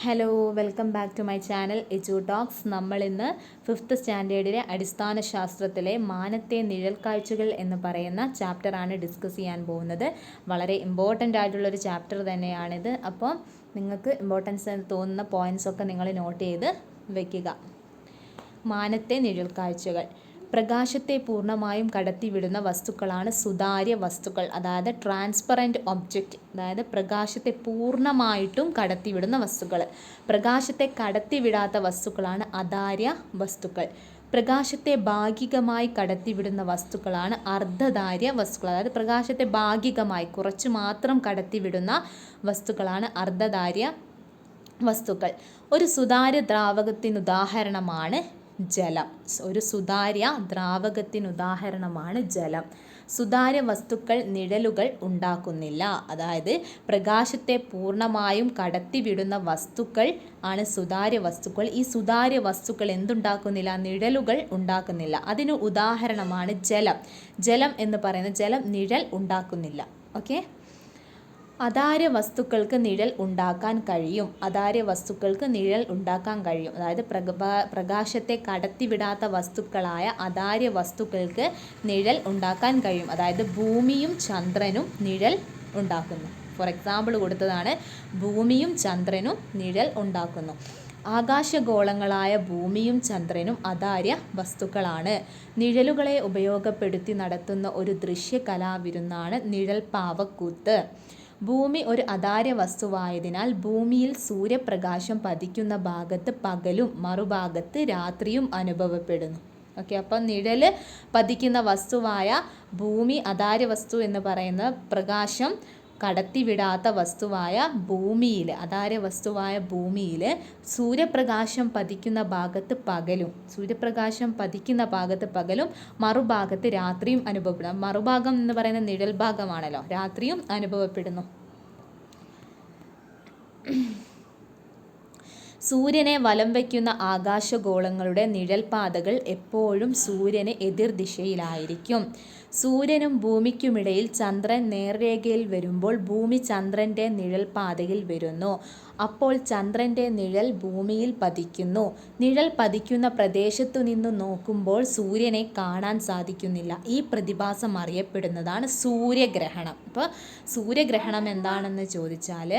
Hello, welcome back to my channel Edu Talks. നമ്മളിന്ന് 5th സ്റ്റാൻഡേർഡിലെ അടിസ്ഥാന ശാസ്ത്രത്തിലെ മാനത്തെ നിഴൽ കാഴ്ചകൾ എന്ന് പറയുന്ന ചാപ്റ്ററാണ് ഡിസ്കസ് ചെയ്യാൻ പോകുന്നത്. വളരെ ഇമ്പോർട്ടൻ്റ് ആയിട്ടുള്ളൊരു ചാപ്റ്റർ തന്നെയാണിത്. അപ്പോൾ നിങ്ങൾക്ക് ഇമ്പോർട്ടൻസ് തോന്നുന്ന പോയിൻറ്റ്സൊക്കെ നിങ്ങൾ നോട്ട് ചെയ്ത് വയ്ക്കുക. മാനത്തെ നിഴൽ കാഴ്ചകൾ. പ്രകാശത്തെ പൂർണ്ണമായും കടത്തിവിടുന്ന വസ്തുക്കളാണ് സുതാര്യ വസ്തുക്കൾ, അതായത് ട്രാൻസ്പെറൻറ്റ് ഒബ്ജക്റ്റ്. അതായത് പ്രകാശത്തെ പൂർണ്ണമായിട്ടും കടത്തിവിടുന്ന വസ്തുക്കൾ. പ്രകാശത്തെ കടത്തിവിടാത്ത വസ്തുക്കളാണ് അധാര്യ വസ്തുക്കൾ. പ്രകാശത്തെ ഭാഗികമായി കടത്തിവിടുന്ന വസ്തുക്കളാണ് അർദ്ധധാര്യ വസ്തുക്കൾ. അതായത് പ്രകാശത്തെ ഭാഗികമായി കുറച്ച് മാത്രം കടത്തിവിടുന്ന വസ്തുക്കളാണ് അർദ്ധധാര്യ വസ്തുക്കൾ. ഒരു സുതാര്യ ദ്രാവകത്തിനുദാഹരണമാണ് ജലം. ഒരു സുതാര്യ ദ്രാവകത്തിനുദാഹരണമാണ് ജലം. സുതാര്യ വസ്തുക്കൾ നിഴലുകൾ ഉണ്ടാക്കുന്നില്ല. അതായത് പ്രകാശത്തെ പൂർണ്ണമായും കടത്തിവിടുന്ന വസ്തുക്കൾ ആണ് സുതാര്യ വസ്തുക്കൾ. ഈ സുതാര്യ വസ്തുക്കൾ എന്തുണ്ടാക്കുന്നില്ല? നിഴലുകൾ ഉണ്ടാക്കുന്നില്ല. അതിന് ഉദാഹരണമാണ് ജലം. ജലം എന്ന് പറയുന്ന ജലം നിഴൽ ഉണ്ടാക്കുന്നില്ല. ഓക്കെ. അധാര്യ വസ്തുക്കൾക്ക് നിഴൽ ഉണ്ടാക്കാൻ കഴിയും. അധാര്യ വസ്തുക്കൾക്ക് നിഴൽ ഉണ്ടാക്കാൻ കഴിയും. അതായത് പ്രകാശത്തെ കടത്തിവിടാത്ത വസ്തുക്കളായ അധാര്യ വസ്തുക്കൾക്ക് നിഴൽ ഉണ്ടാക്കാൻ കഴിയും. അതായത് ഭൂമിയും ചന്ദ്രനും നിഴൽ ഉണ്ടാക്കുന്നു. ഫോർ എക്സാമ്പിൾ കൊടുത്തതാണ്. ഭൂമിയും ചന്ദ്രനും നിഴൽ ഉണ്ടാക്കുന്നു. ആകാശഗോളങ്ങളായ ഭൂമിയും ചന്ദ്രനും അധാര്യ വസ്തുക്കളാണ്. നിഴലുകളെ ഉപയോഗപ്പെടുത്തി നടത്തുന്ന ഒരു ദൃശ്യകലാവിരുന്നാണ് നിഴൽ പാവക്കൂത്ത്. ഭൂമി ഒരു അധാര്യ വസ്തുവായതിനാൽ ഭൂമിയിൽ സൂര്യപ്രകാശം പതിക്കുന്ന ഭാഗത്ത് പകലും മറുഭാഗത്ത് രാത്രിയും അനുഭവപ്പെടുന്നു. ഓക്കെ. അപ്പം നിഴൽ പതിക്കുന്ന വസ്തുവായ ഭൂമി അധാര്യ വസ്തു എന്ന് പറയുന്ന പ്രകാശം കടത്തിവിടാത്ത വസ്തുവായ ഭൂമിയിൽ, അധാര്യ വസ്തുവായ ഭൂമിയിൽ സൂര്യപ്രകാശം പതിക്കുന്ന ഭാഗത്ത് പകലും മറുഭാഗത്ത് രാത്രിയും അനുഭവപ്പെടുന്നു. മറുഭാഗം എന്ന് പറയുന്ന നിഴൽ ഭാഗമാണല്ലോ, രാത്രിയും അനുഭവപ്പെടുന്നു. സൂര്യനെ വലം വയ്ക്കുന്ന ആകാശഗോളങ്ങളുടെ നിഴൽപാതകൾ എപ്പോഴും സൂര്യന് എതിർദിശയിലായിരിക്കും. സൂര്യനും ഭൂമിക്കുമിടയിൽ ചന്ദ്രൻ നേർരേഖയിൽ വരുമ്പോൾ ഭൂമി ചന്ദ്രൻ്റെ നിഴൽപാതയിൽ വരുന്നു. അപ്പോൾ ചന്ദ്രൻ്റെ നിഴൽ ഭൂമിയിൽ പതിക്കുന്നു. നിഴൽ പതിക്കുന്ന പ്രദേശത്തു നിന്ന് നോക്കുമ്പോൾ സൂര്യനെ കാണാൻ സാധിക്കുന്നില്ല. ഈ പ്രതിഭാസം അറിയപ്പെടുന്നതാണ് സൂര്യഗ്രഹണം. അപ്പോൾ സൂര്യഗ്രഹണം എന്താണെന്ന് ചോദിച്ചാൽ,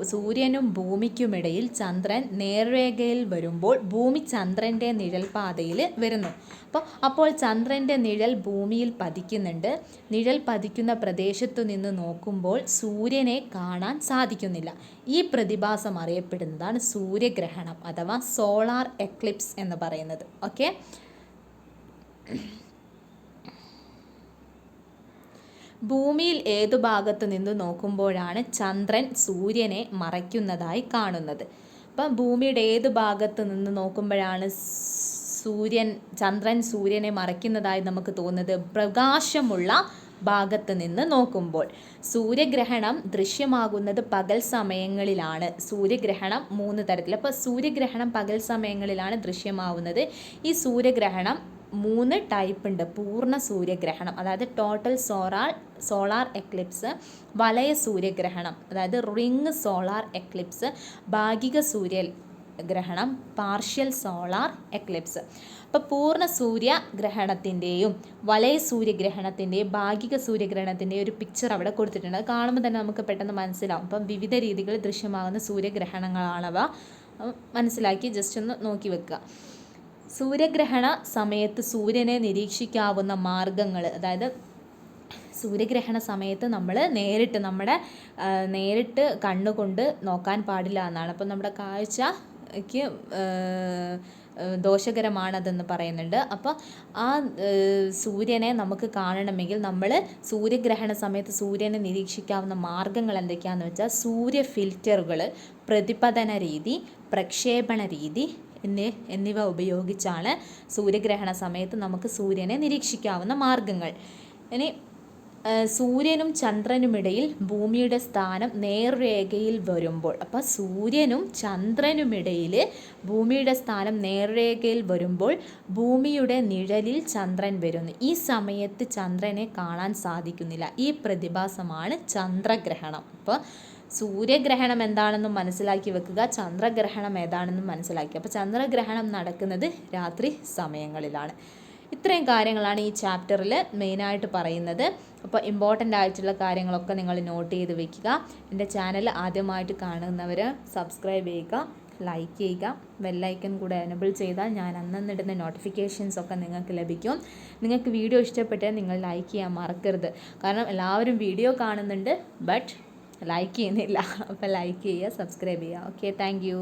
സൂര്യനും ഭൂമിക്കുമിടയിൽ ചന്ദ്രൻ നേർരേഖയിൽ വരുമ്പോൾ ഭൂമി ചന്ദ്രൻ്റെ നിഴൽപാതയിൽ വരുന്നു. അപ്പോൾ ചന്ദ്രൻ്റെ നിഴൽ ഭൂമിയിൽ പതിക്കുന്നുണ്ട്. നിഴൽ പതിക്കുന്ന പ്രദേശത്തു നിന്ന് നോക്കുമ്പോൾ സൂര്യനെ കാണാൻ സാധിക്കുന്നില്ല. ഈ പ്രതിഭാസം അറിയപ്പെടുന്നതാണ് സൂര്യഗ്രഹണം അഥവാ സോളാർ എക്ലിപ്സ് എന്ന് പറയുന്നത്. ഓക്കെ. ഭൂമിയിൽ ഏതു ഭാഗത്തു നിന്ന് നോക്കുമ്പോഴാണ് ചന്ദ്രൻ സൂര്യനെ മറയ്ക്കുന്നതായി കാണുന്നത്? അപ്പം ഭൂമിയുടെ ഏത് ഭാഗത്ത് നിന്ന് നോക്കുമ്പോഴാണ് ചന്ദ്രൻ സൂര്യനെ മറയ്ക്കുന്നതായി നമുക്ക് തോന്നുന്നത്? പ്രകാശമുള്ള ഭാഗത്ത് നിന്ന് നോക്കുമ്പോൾ. സൂര്യഗ്രഹണം ദൃശ്യമാകുന്നത് പകൽ സമയങ്ങളിലാണ്. സൂര്യഗ്രഹണം 3 തരത്തിൽ. അപ്പോൾ സൂര്യഗ്രഹണം പകൽ സമയങ്ങളിലാണ് ദൃശ്യമാവുന്നത്. ഈ സൂര്യഗ്രഹണം 3 ടൈപ്പ് ഉണ്ട്. പൂർണ്ണ സൂര്യഗ്രഹണം, അതായത് ടോട്ടൽ സോളാർ എക്ലിപ്സ്. വലയ സൂര്യഗ്രഹണം, അതായത് റിംഗ് സോളാർ എക്ലിപ്സ്. ഭാഗിക സൂര്യഗ്രഹണം, പാർഷ്യൽ സോളാർ എക്ലിപ്സ്. അപ്പോൾ പൂർണ്ണ സൂര്യഗ്രഹണത്തിൻ്റെയും വലയ സൂര്യഗ്രഹണത്തിൻ്റെയും ഭാഗിക സൂര്യഗ്രഹണത്തിൻ്റെയും ഒരു പിക്ചർ അവിടെ കൊടുത്തിട്ടുണ്ട്. അത് കാണുമ്പോൾ തന്നെ നമുക്ക് പെട്ടെന്ന് മനസ്സിലാവും. അപ്പം വിവിധ രീതികളിൽ ദൃശ്യമാകുന്ന സൂര്യഗ്രഹണങ്ങളാണവ. മനസ്സിലാക്കി ജസ്റ്റ് ഒന്ന് നോക്കി വെക്കുക. സൂര്യഗ്രഹണ സമയത്ത് സൂര്യനെ നിരീക്ഷിക്കാവുന്ന മാർഗങ്ങൾ, അതായത് സൂര്യഗ്രഹണ സമയത്ത് നമ്മൾ നേരിട്ട് കണ്ണുകൊണ്ട് നോക്കാൻ പാടില്ല എന്നാണ്. അപ്പം നമ്മുടെ കാഴ്ചയ്ക്ക് ദോഷകരമാണതെന്ന് പറയുന്നുണ്ട്. അപ്പോൾ ആ സൂര്യനെ നമുക്ക് കാണണമെങ്കിൽ നമ്മൾ സൂര്യഗ്രഹണ സമയത്ത് സൂര്യനെ നിരീക്ഷിക്കാവുന്ന മാർഗങ്ങൾ എന്തൊക്കെയാണെന്ന് വെച്ചാൽ സൂര്യ ഫിൽറ്ററുകൾ, പ്രതിപതന രീതി, പ്രക്ഷേപണ രീതി എന്നിവ ഉപയോഗിച്ചാണ് സൂര്യഗ്രഹണ സമയത്ത് നമുക്ക് സൂര്യനെ നിരീക്ഷിക്കാവുന്ന മാർഗങ്ങൾ. ഇനി സൂര്യനും ചന്ദ്രനുമിടയിൽ ഭൂമിയുടെ സ്ഥാനം നേർരേഖയിൽ വരുമ്പോൾ, അപ്പോൾ സൂര്യനും ചന്ദ്രനുമിടയിൽ ഭൂമിയുടെ സ്ഥാനം നേർരേഖയിൽ വരുമ്പോൾ ഭൂമിയുടെ നിഴലിൽ ചന്ദ്രൻ വരുന്നു. ഈ സമയത്ത് ചന്ദ്രനെ കാണാൻ സാധിക്കുന്നില്ല. ഈ പ്രതിഭാസമാണ് ചന്ദ്രഗ്രഹണം. അപ്പോൾ സൂര്യഗ്രഹണം എന്താണെന്നും മനസ്സിലാക്കി വെക്കുക, ചന്ദ്രഗ്രഹണം ഏതാണെന്നും മനസ്സിലാക്കി. അപ്പോൾ ചന്ദ്രഗ്രഹണം നടക്കുന്നത് രാത്രി സമയങ്ങളിലാണ്. ഇത്രയും കാര്യങ്ങളാണ് ഈ ചാപ്റ്ററിൽ മെയിനായിട്ട് പറയുന്നത്. അപ്പോൾ ഇമ്പോർട്ടൻ്റ് ആയിട്ടുള്ള കാര്യങ്ങളൊക്കെ നിങ്ങൾ നോട്ട് ചെയ്ത് വെക്കുക. എൻ്റെ ചാനൽ ആദ്യമായിട്ട് കാണുന്നവർ സബ്സ്ക്രൈബ് ചെയ്യുക, ലൈക്ക് ചെയ്യുക, ബെല്ലൈക്കൺ കൂടെ എനബിൾ ചെയ്താൽ ഞാൻ അന്നിടുന്ന നോട്ടിഫിക്കേഷൻസ് ഒക്കെ നിങ്ങൾക്ക് ലഭിക്കും. നിങ്ങൾക്ക് വീഡിയോ ഇഷ്ടപ്പെട്ടാൽ നിങ്ങൾ ലൈക്ക് ചെയ്യാൻ മറക്കരുത്. കാരണം എല്ലാവരും വീഡിയോ കാണുന്നുണ്ട് ബട്ട് ലൈക്ക് ചെയ്യുന്നില്ല. അപ്പോൾ ലൈക്ക് ചെയ്യുക, സബ്സ്ക്രൈബ് ചെയ്യുക. Okay, thank you.